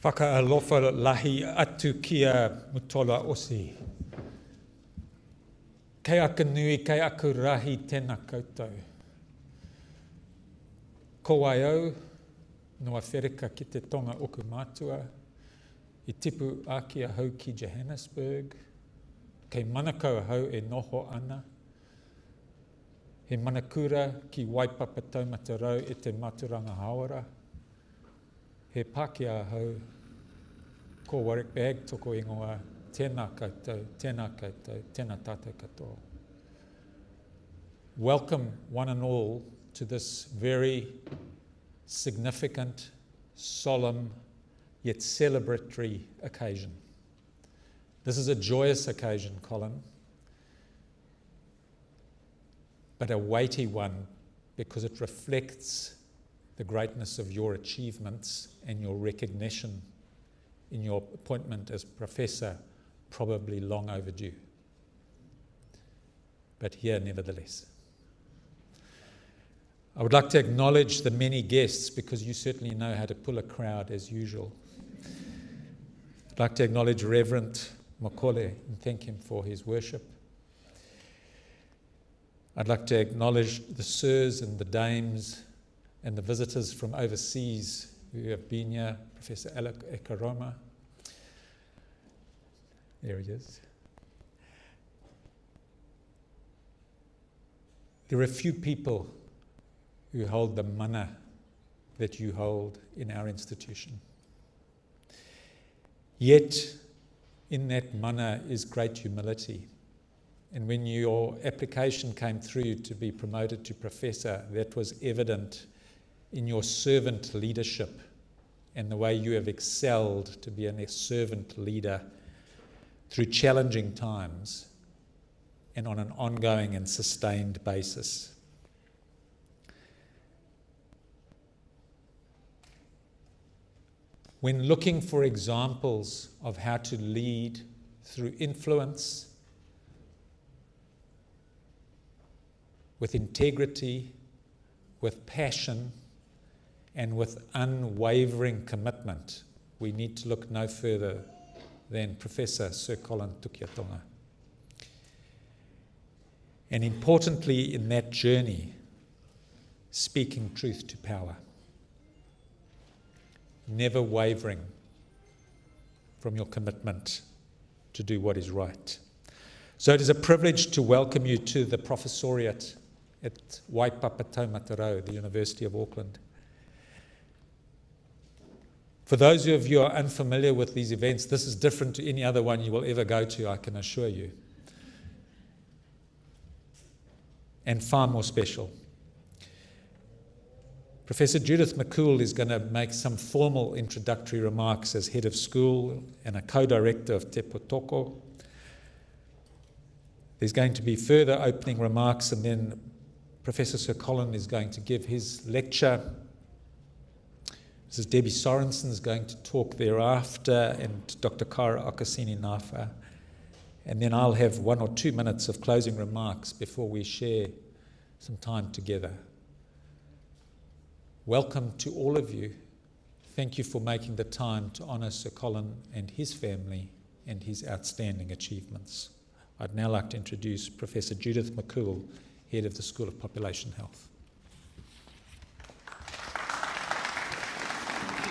Whakaalofa lahi atu kia mutola osi. Kei aka nui, kei aku rahi tēnā koutou. Ko wai au, noa whereka ki te tonga oku mātua, I tipu ākia hau ki Johannesburg, kei manakau hau e noho ana, he manakura ki Waipapa taumata rau e te Maturanga Hawara, he Pākehā hau ko Warwick Bagg toko ingoa, tēnā koutou, tēnā koutou, tēnā tātou katoa. Welcome one and all to this very significant, solemn, yet celebratory occasion. This is a joyous occasion, Collin, but a weighty one because it reflects the greatness of your achievements and your recognition in your appointment as professor, probably long overdue. But here, nevertheless. I would like to acknowledge the many guests because you certainly know how to pull a crowd as usual. I'd like to acknowledge Reverend Makole and thank him for his worship. I'd like to acknowledge the sirs and the dames and the visitors from overseas who have been here, Professor Alec Ekaroma. There he is. There are a few people who hold the mana that you hold in our institution. Yet, in that mana is great humility. And when your application came through to be promoted to professor, that was evident in your servant leadership and the way you have excelled to be a servant leader through challenging times and on an ongoing and sustained basis. When looking for examples of how to lead through influence, with integrity, with passion, and with unwavering commitment, we need to look no further than Professor Sir Collin Tukuitonga. And importantly in that journey, speaking truth to power. Never wavering from your commitment to do what is right. So it is a privilege to welcome you to the professoriate at Waipapa taumata rau, the University of Auckland. For those of you who are unfamiliar with these events, this is different to any other one you will ever go to, I can assure you. And far more special. Professor Judith McCool is going to make some formal introductory remarks as head of school and a co-director of Te Potoko. There's going to be further opening remarks and then Professor Sir Collin is going to give his lecture. Mrs. Debbie Sorensen is going to talk thereafter and Dr. Kara Okasini Nafa. And then I'll have 1 or 2 minutes of closing remarks before we share some time together. Welcome to all of you. Thank you for making the time to honour Sir Collin and his family and his outstanding achievements. I'd now like to introduce Professor Judith McCool, Head of the School of Population Health.